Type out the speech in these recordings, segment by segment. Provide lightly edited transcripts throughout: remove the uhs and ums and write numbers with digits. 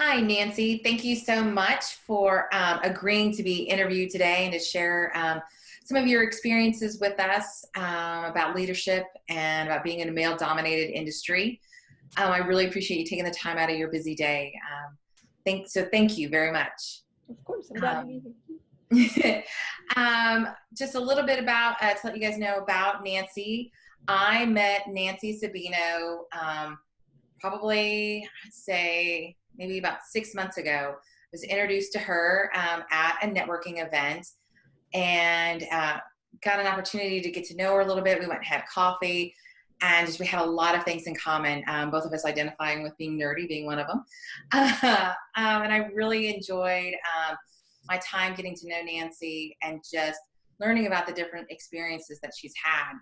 Hi, Nancy. Thank you so much for agreeing to be interviewed today and to share some of your experiences with us about leadership and about being in a male-dominated industry. I really appreciate you taking the time out of your busy day. Thank you very much. Of course, I'm glad to be here. Just a little bit about, to let you guys know about Nancy. I met Nancy Sabino probably, I'd say, maybe about 6 months ago. I was introduced to her at a networking event and got an opportunity to get to know her a little bit. We went and had coffee and we had a lot of things in common, both of us identifying with being nerdy, being one of them. And I really enjoyed my time getting to know Nancy and just learning about the different experiences that she's had.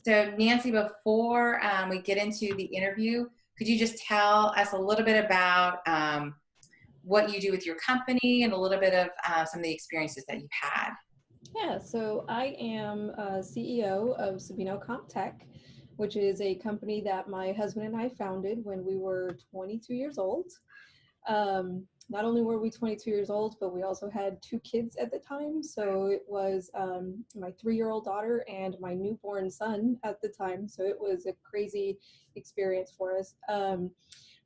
So Nancy, before we get into the interview, could you just tell us a little bit about what you do with your company and a little bit of some of the experiences that you've had? Yeah, so I am CEO of SabinoCompTech, which is a company that my husband and I founded when we were 22 years old. Not only were we 22 years old, but we also had 2 kids at the time. So it was my 3-year-old daughter and my newborn son at the time. So it was a crazy experience for us.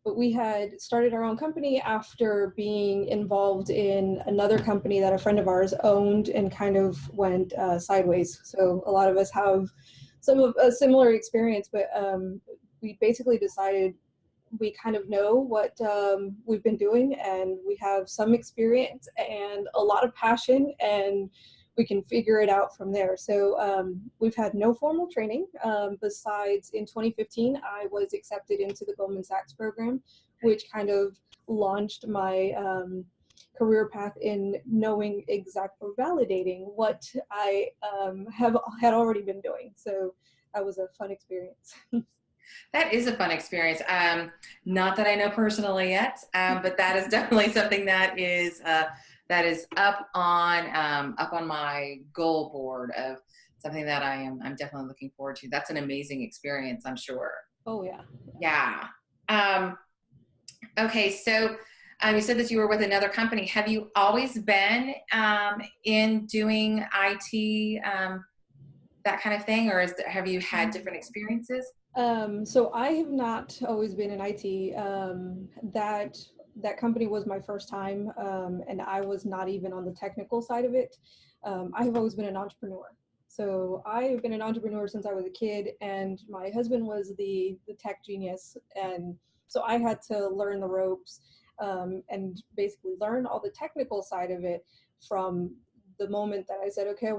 But we had started our own company after being involved in another company that a friend of ours owned and kind of went sideways. So a lot of us have some of a similar experience, but we basically decided we kind of know what we've been doing, and we have some experience and a lot of passion, and we can figure it out from there. So we've had no formal training besides in 2015, I was accepted into the Goldman Sachs program, which kind of launched my career path in knowing or validating what I had already been doing. So that was a fun experience. That is a fun experience. Not that I know personally yet, but that is definitely something that is up on my goal board of something that I'm definitely looking forward to. That's an amazing experience, I'm sure. Oh yeah. Yeah. Okay, so you said that you were with another company. Have you always been in doing IT, that kind of thing, or have you had different experiences? So I have not always been in IT. That company was my first time, and I was not even on the technical side of it. I have always been an entrepreneur. So I have been an entrepreneur since I was a kid, and my husband was the tech genius, and so I had to learn the ropes and basically learn all the technical side of it from the moment that I said, okay,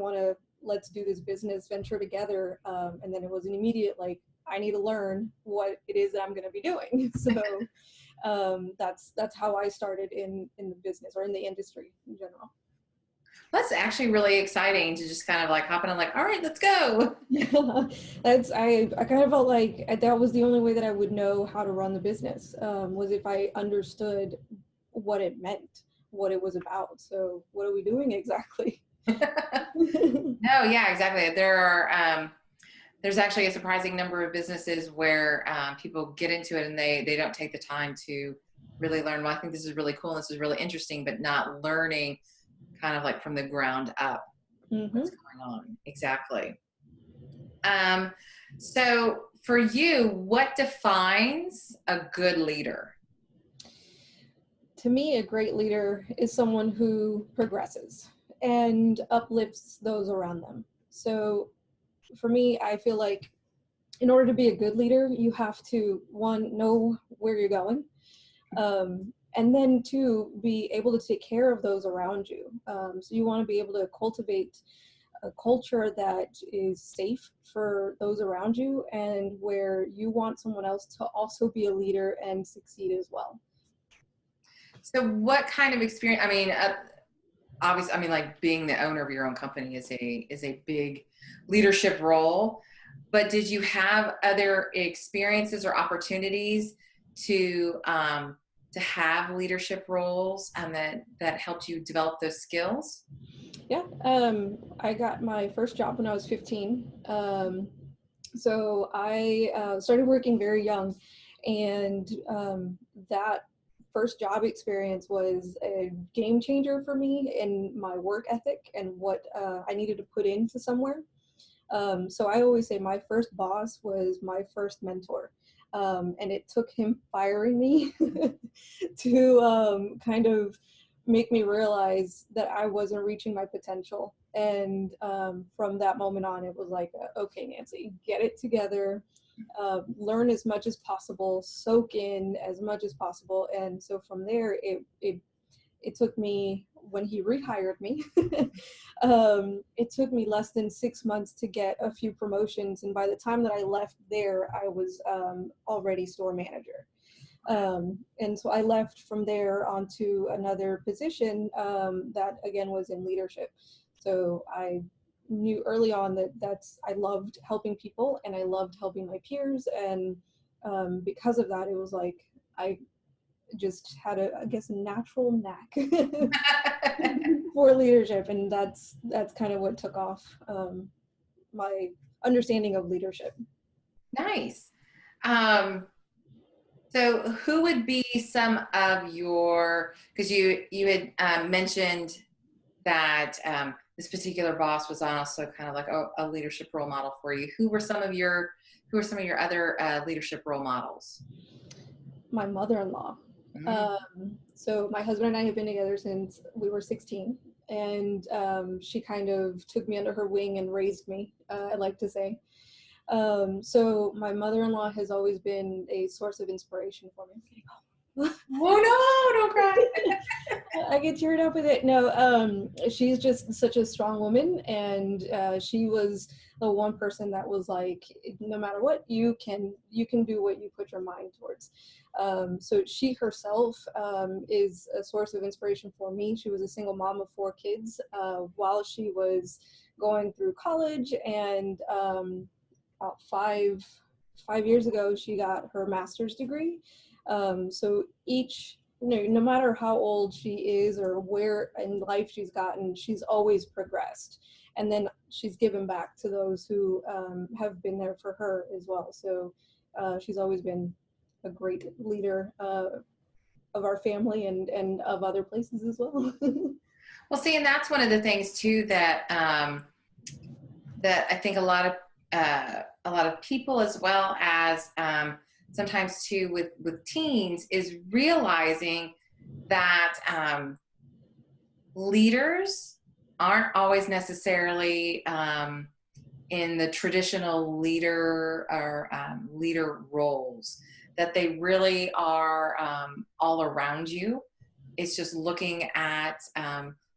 let's do this business venture together, and then it was an immediate like, I need to learn what it is that I'm going to be doing. So that's how I started in the business or in the industry in general. That's actually really exciting to just kind of like hop in and like, all right, let's go. Yeah, I kind of felt like that was the only way that I would know how to run the business, was if I understood what it meant, what it was about. So what are we doing exactly? No, yeah, exactly. There's actually a surprising number of businesses where people get into it and they don't take the time to really learn. Well, I think this is really cool and this is really interesting, but not learning kind of like from the ground up what's going on. Exactly. So for you, what defines a good leader? To me, a great leader is someone who progresses and uplifts those around them. So for me, I feel like in order to be a good leader, you have to, 1, know where you're going, and then 2, be able to take care of those around you. So you want to be able to cultivate a culture that is safe for those around you, and where you want someone else to also be a leader and succeed as well. So what kind of experience, I mean, obviously, I mean, like being the owner of your own company is a big leadership role, but did you have other experiences or opportunities to have leadership roles and that helped you develop those skills? Yeah, I got my first job when I was 15. So I started working very young, and that first job experience was a game changer for me in my work ethic and what I needed to put into somewhere. So I always say my first boss was my first mentor. And it took him firing me to kind of make me realize that I wasn't reaching my potential. And from that moment on, it was like, okay, Nancy, get it together, learn as much as possible, soak in as much as possible. And so from there, it took me, when he rehired me, it took me less than 6 months to get a few promotions. And by the time that I left there, I was already store manager. And so I left from there onto another position that again was in leadership. So I knew early on that I loved helping people and I loved helping my peers. And because of that, it was like, I just had I guess, a natural knack for leadership. And that's kind of what took off my understanding of leadership. Nice. So who would be some of your, because you had mentioned that this particular boss was also kind of like a leadership role model for you. Who were some of your other leadership role models? My mother-in-law. So my husband and I have been together since we were 16, and she kind of took me under her wing and raised me, I like to say. So my mother-in-law has always been a source of inspiration for me. Oh no, don't cry. I get teared up with it. No, she's just such a strong woman, and she was the one person that was like, no matter what, you can do what you put your mind towards. So she herself is a source of inspiration for me. She was a single mom of 4 kids while she was going through college, and about five years ago, she got her master's degree. So each, no matter how old she is or where in life she's gotten, she's always progressed. And then she's given back to those who have been there for her as well. So she's always been a great leader of our family and of other places as well. Well, see, and that's one of the things too that that I think a lot of people, as well as sometimes too with teens, is realizing that leaders aren't always necessarily in the traditional leader or leader roles, that they really are all around you. It's just looking at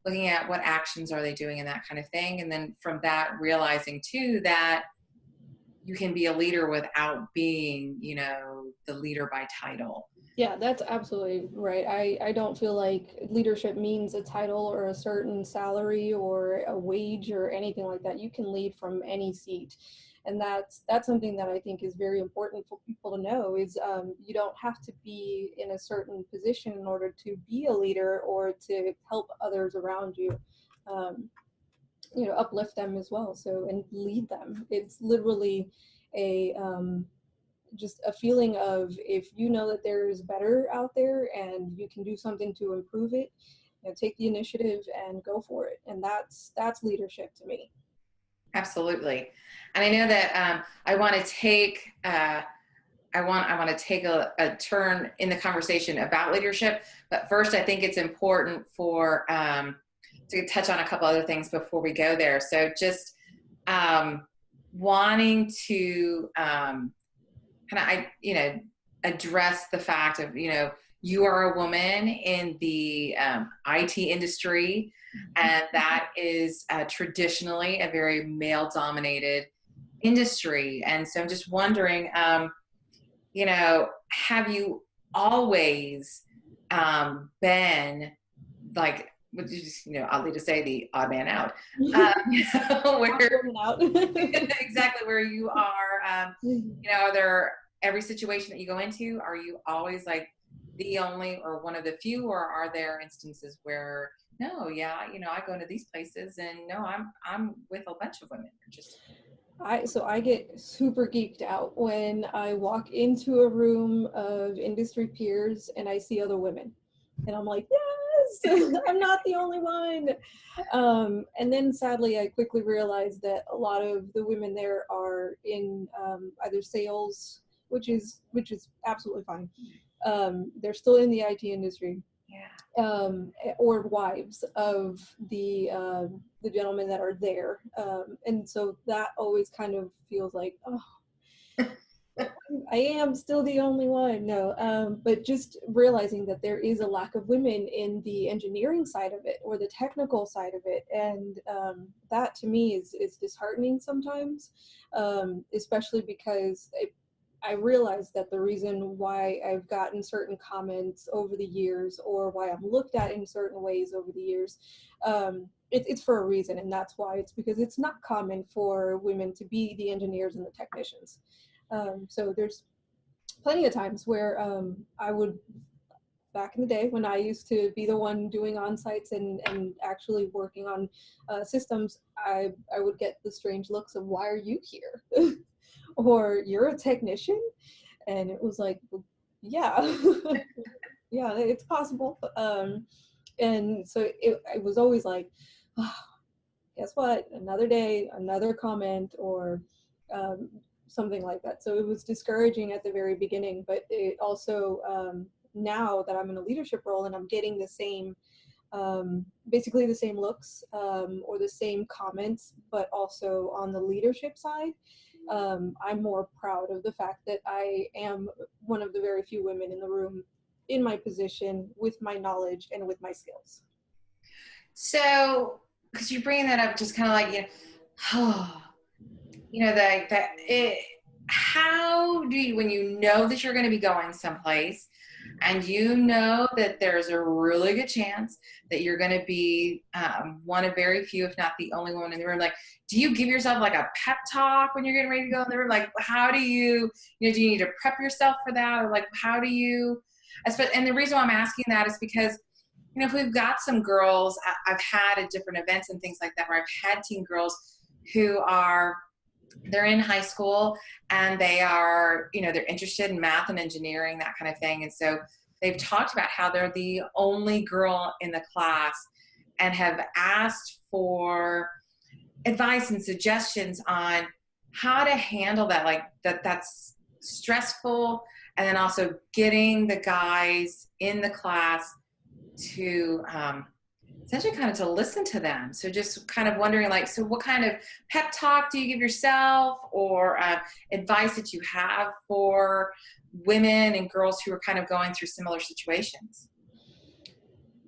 what actions are they doing and that kind of thing. And then from that, realizing too that you can be a leader without being, the leader by title. Yeah, that's absolutely right. I don't feel like leadership means a title or a certain salary or a wage or anything like that. You can lead from any seat. And that's something that I think is very important for people to know is you don't have to be in a certain position in order to be a leader or to help others around you, uplift them as well. So, and lead them. It's literally just a feeling of, if you know that there's better out there and you can do something to improve it, take the initiative and go for it. And that's leadership to me. Absolutely. And I know that I want to take a turn in the conversation about leadership, but first I think it's important for to touch on a couple other things before we go there. So just wanting to address the fact of, you are a woman in the IT industry, and that is traditionally a very male-dominated industry. And so I'm just wondering, have you always been like, oddly to say, the odd man out, exactly where you are, are there, every situation that you go into, are you always like the only or one of the few, or are there instances where, no, I go into these places and no, I'm with a bunch of women? I get super geeked out when I walk into a room of industry peers and I see other women, and I'm like, yes, I'm not the only one. And then sadly, I quickly realized that a lot of the women there are in either sales, which is absolutely fine. They're still in the IT industry, Yeah. or wives of the gentlemen that are there, and so that always kind of feels like, oh, I am still the only one. No, but just realizing that there is a lack of women in the engineering side of it or the technical side of it, and that to me is disheartening sometimes, especially because I realize that the reason why I've gotten certain comments over the years, or why I'm looked at in certain ways over the years, it's for a reason, and that's why. It's because it's not common for women to be the engineers and the technicians. So there's plenty of times where I would, back in the day when I used to be the one doing on-sites and actually working on systems, I would get the strange looks of, why are you here? Or you're a technician? And it was like, well, yeah, yeah, it's possible. And so it was always like, oh, guess what? Another day, another comment, or um, something like that. So it was discouraging at the very beginning, but it also, now that I'm in a leadership role and I'm getting the same, basically the same looks, or the same comments, but also on the leadership side, I'm more proud of the fact that I am one of the very few women in the room, in my position, with my knowledge and with my skills. So, because you're bringing that up, just kind of like, oh, that it, how do you, when you know that you're going to be going someplace and you know that there's a really good chance that you're going to be one of very few, if not the only one in the room, like, do you give yourself like a pep talk when you're getting ready to go in the room? Like, how do you, do you need to prep yourself for that? Or like, how do you, and the reason why I'm asking that is because, if we've got some girls, I've had at different events and things like that, where I've had teen girls who they're in high school and they are, they're interested in math and engineering, that kind of thing. And so they've talked about how they're the only girl in the class and have asked for advice and suggestions on how to handle that, like that's stressful. And then also getting the guys in the class to essentially kind of to listen to them. So just kind of wondering, like, so what kind of pep talk do you give yourself, or advice that you have for women and girls who are kind of going through similar situations?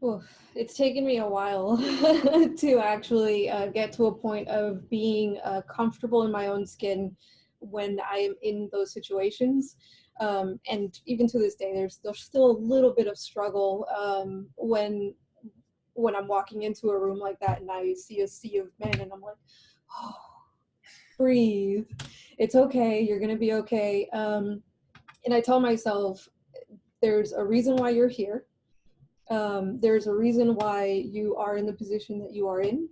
Oof, it's taken me a while to actually get to a point of being comfortable in my own skin when I'm in those situations. And even to this day, there's still a little bit of struggle when I'm walking into a room like that and I see a sea of men and I'm like, oh, breathe. It's okay. You're going to be okay. And I tell myself, there's a reason why you're here. There's a reason why you are in the position that you are in.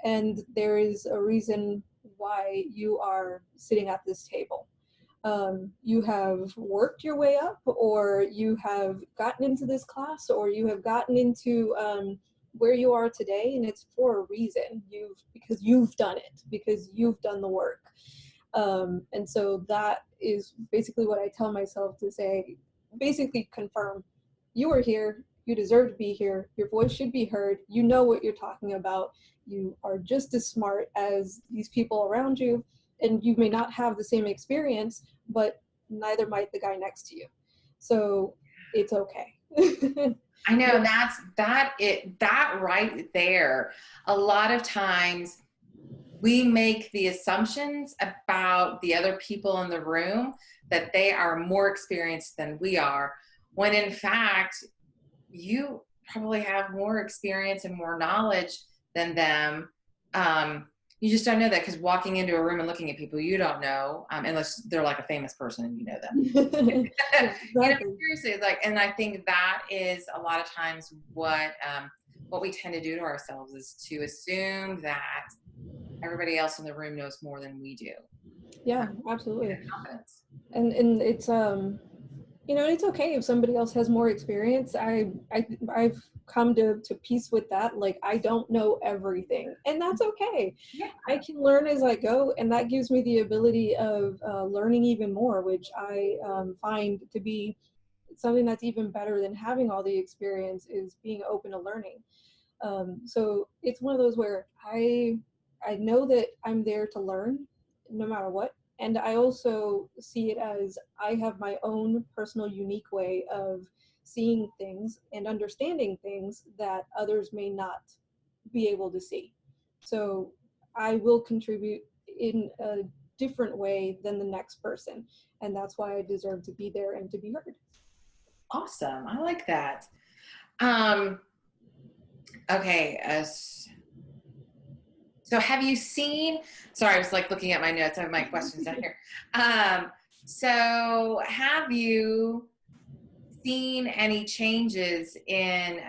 And there is a reason why you are sitting at this table. You have worked your way up, or you have gotten into this class, or you have gotten into where you are today, and it's for a reason. Because you've done it, because you've done the work. And so that is basically what I tell myself to say, basically confirm, you are here, you deserve to be here, your voice should be heard, you know what you're talking about, you are just as smart as these people around you, and you may not have the same experience, but neither might the guy next to you. So it's okay. I know that right there. A lot of times we make the assumptions about the other people in the room that they are more experienced than we are, when in fact, you probably have more experience and more knowledge than them. You just don't know that, because walking into a room and looking at people you don't know, unless they're like a famous person and you know them. Exactly. Seriously, like, and I think that is a lot of times what we tend to do to ourselves, is to assume that everybody else in the room knows more than we do. Yeah, absolutely. Confidence. And it's you know, it's okay if somebody else has more experience. I've come to peace with that. Like, I don't know everything, and that's okay. Yeah. I can learn as I go, and that gives me the ability of learning even more, which I find to be something that's even better than having all the experience, is being open to learning. So it's one of those where I know that I'm there to learn no matter what. And I also see it as I have my own personal unique way of seeing things and understanding things that others may not be able to see. So I will contribute in a different way than the next person. And that's why I deserve to be there and to be heard. Awesome. I like that. Um, okay. So have you seen, sorry, I was like looking at my notes. I have my questions down here. So have you seen any changes in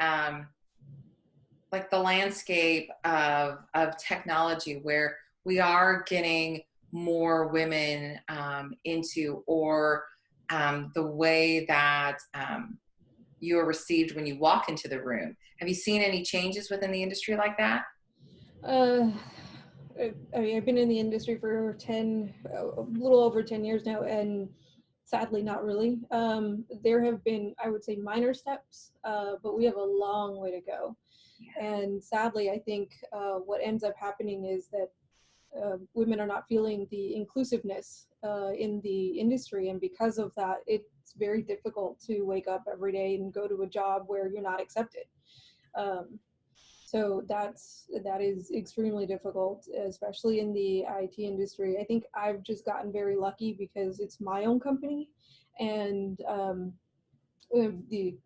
like the landscape of technology where we are getting more women into, or the way that you are received when you walk into the room? Have you seen any changes within the industry like that? Uh, I mean, I've been in the industry for a little over 10 years now, and sadly, not really. There have been, I would say, minor steps, but we have a long way to go. Yeah. And sadly, I think what ends up happening is that women are not feeling the inclusiveness in the industry, and because of that, it's very difficult to wake up every day and go to a job where you're not accepted. Um, so that is extremely difficult, especially in the IT industry. I think I've just gotten very lucky because it's my own company, and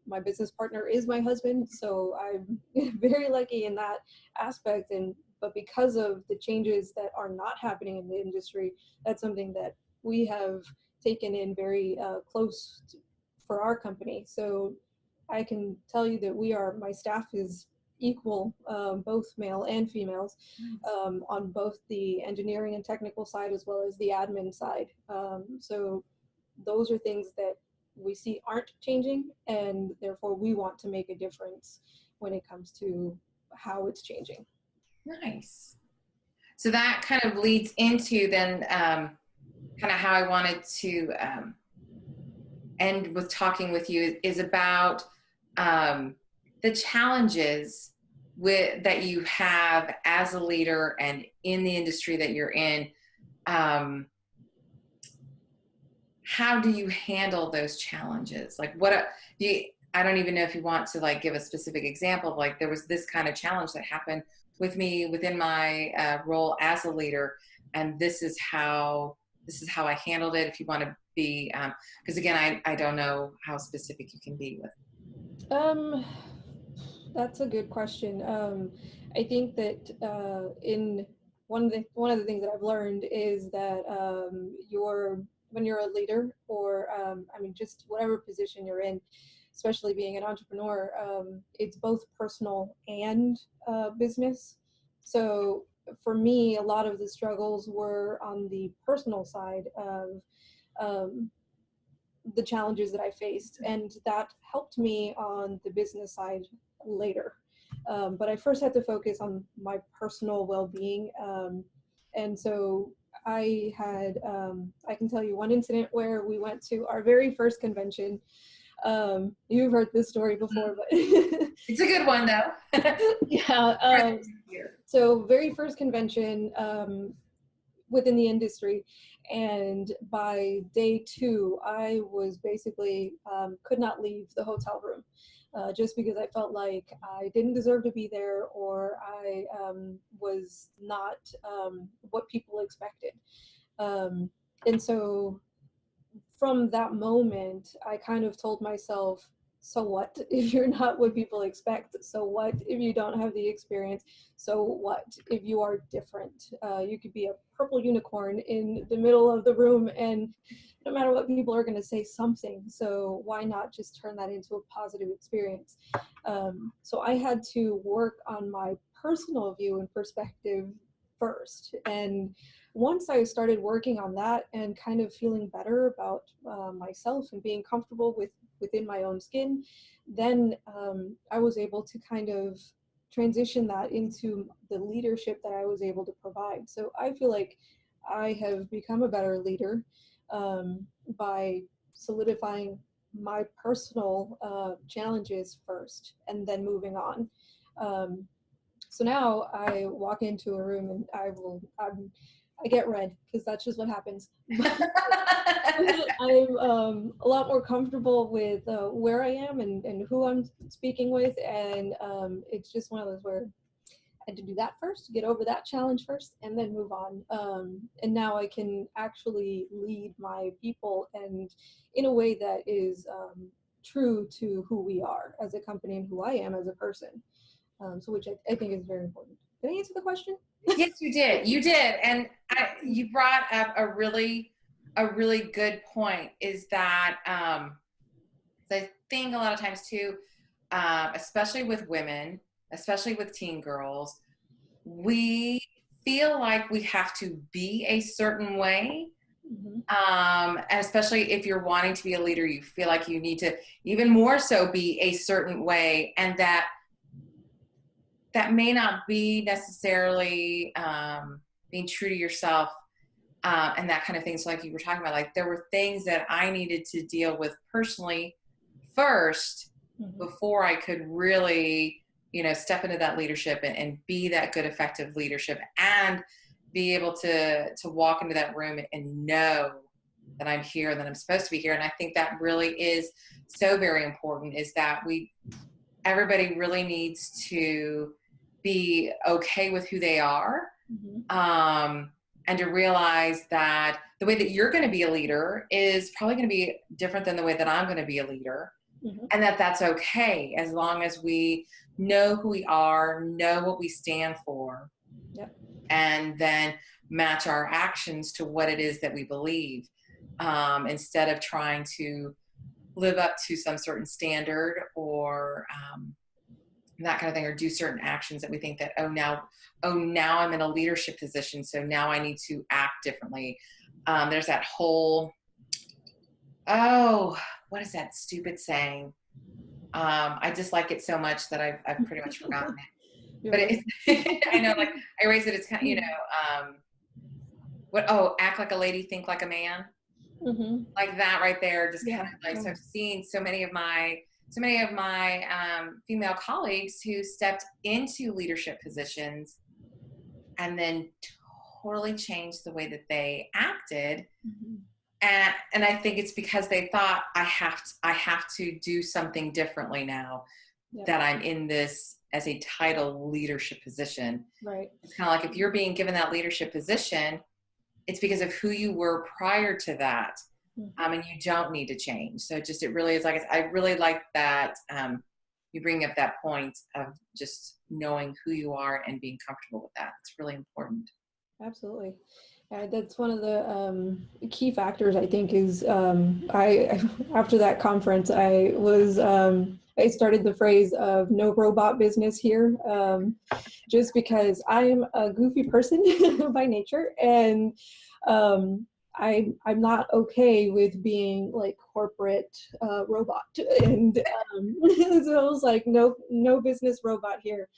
my business partner is my husband, so I'm very lucky in that aspect. And but because of the changes that are not happening in the industry, that's something that we have taken in very close for our company. So I can tell you that my staff is equal, both male and females, on both the engineering and technical side as well as the admin side. So those are things that we see aren't changing, and therefore we want to make a difference when it comes to how it's changing. Nice. So that kind of leads into then kind of how I wanted to end with talking with you is about the challenges that you have as a leader and in the industry that you're in. How do you handle those challenges? Like I don't even know if you want to like give a specific example of like, there was this kind of challenge that happened with me within my role as a leader, and this is how I handled it. If you want to be, because again, I don't know how specific you can be with. That's a good question. I think that in one of the things that I've learned is that when you're a leader, or I mean, just whatever position you're in, especially being an entrepreneur, it's both personal and business. So for me, a lot of the struggles were on the personal side of um, the challenges that I faced, and that helped me on the business side later. But I first had to focus on my personal well-being, and so I can tell you one incident where we went to our very first convention. You've heard this story before, but it's a good one though. Yeah. So very first convention within the industry, and by day 2 I was basically could not leave the hotel room, just because I felt like I didn't deserve to be there, or I was not what people expected. And so from that moment, I kind of told myself, so what if you're not what people expect? So what if you don't have the experience? So what if you are different? You could be a purple unicorn in the middle of the room, and no matter what, people are going to say something. So why not just turn that into a positive experience? So I had to work on my personal view and perspective first. And once I started working on that and kind of feeling better about myself and being comfortable within my own skin, then I was able to kind of transition that into the leadership that I was able to provide. So I feel like I have become a better leader by solidifying my personal challenges first and then moving on. So now I walk into a room and I get red because that's just what happens. I'm a lot more comfortable with where I am and who I'm speaking with, and it's just one of those where I had to do that first, get over that challenge first, and then move on. And now I can actually lead my people, and in a way that is true to who we are as a company and who I am as a person. So which I think is very important. Did I answer the question? Yes, you did. You did. And you brought up a really good point, is that I think a lot of times too, especially with women, especially with teen girls, we feel like we have to be a certain way. Mm-hmm. And especially if you're wanting to be a leader, you feel like you need to even more so be a certain way, and that may not be necessarily being true to yourself, and that kind of thing. So like you were talking about, like there were things that I needed to deal with personally first, Mm-hmm. before I could really, step into that leadership and be that good, effective leadership, and be able to walk into that room and know that I'm here and that I'm supposed to be here. And I think that really is so very important, is that everybody really needs to be okay with who they are. Mm-hmm. And to realize that the way that you're going to be a leader is probably going to be different than the way that I'm going to be a leader. Mm-hmm. And that's okay, as long as we know who we are, know what we stand for, Yep. and then match our actions to what it is that we believe, instead of trying to live up to some certain standard, or that kind of thing, or do certain actions that we think that, now I'm in a leadership position, so now I need to act differently. There's that whole, what is that stupid saying? I dislike it so much that I've pretty much forgotten it. But it's, I know, like I erase it. It's kind of, act like a lady, think like a man. Mm-hmm. Like that right there, just Yeah. kind of like, so I've seen so many of my female colleagues who stepped into leadership positions and then totally changed the way that they acted. Mm-hmm. And I think it's because they thought, I have to do something differently now. Yep. That I'm in this as a title leadership position. Right. It's kind of like, if you're being given that leadership position, it's because of who you were prior to that. Mm-hmm. And you don't need to change. So it really is like, I really like that you bring up that point of just knowing who you are and being comfortable with that. It's really important. Absolutely. That's one of the key factors, I think, is I after that conference, I started the phrase of no robot business here, just because I'm a goofy person by nature, and I'm not okay with being like corporate robot, and so I was like, no business robot here.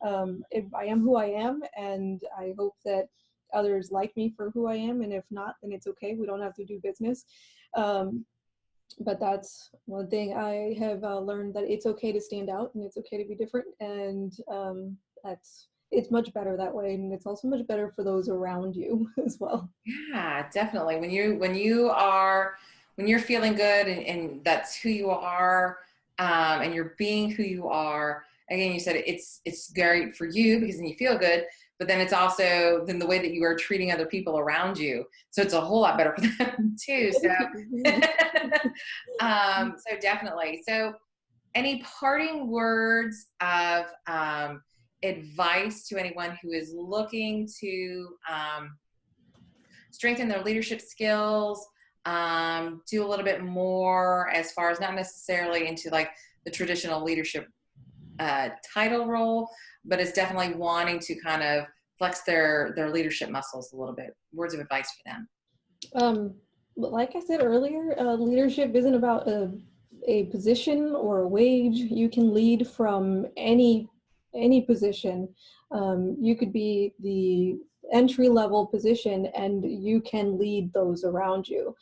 I am who I am, and I hope that others like me for who I am, and if not, then it's okay. We don't have to do business. But that's one thing I have learned, that it's okay to stand out and it's okay to be different, and it's much better that way, and it's also much better for those around you as well. Yeah, definitely. When you're feeling good, and that's who you are, and you're being who you are. Again, you said it's great for you because then you feel good, but then it's also then the way that you are treating other people around you. So it's a whole lot better for them too. So, so definitely. So, any parting words of advice to anyone who is looking to strengthen their leadership skills, do a little bit more as far as not necessarily into like the traditional leadership title role, but it's definitely wanting to kind of flex their leadership muscles a little bit? Words of advice for them. But like I said earlier, leadership isn't about a position or a wage. You can lead from any position. You could be the entry-level position and you can lead those around you,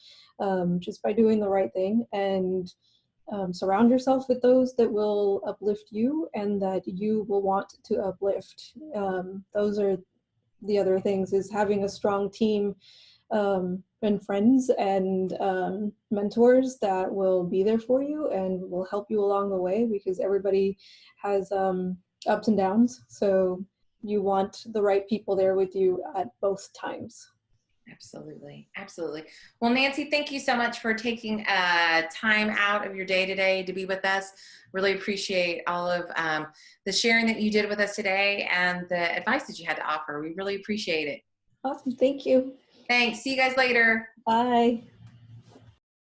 just by doing the right thing, and surround yourself with those that will uplift you and that you will want to uplift. Those are the other things, is having a strong team, and friends and mentors that will be there for you and will help you along the way, because everybody has ups and downs. So you want the right people there with you at both times. Absolutely. Absolutely. Well, Nancy, thank you so much for taking time out of your day today to be with us. Really appreciate all of the sharing that you did with us today and the advice that you had to offer. We really appreciate it. Awesome. Thank you. Thanks. See you guys later. Bye.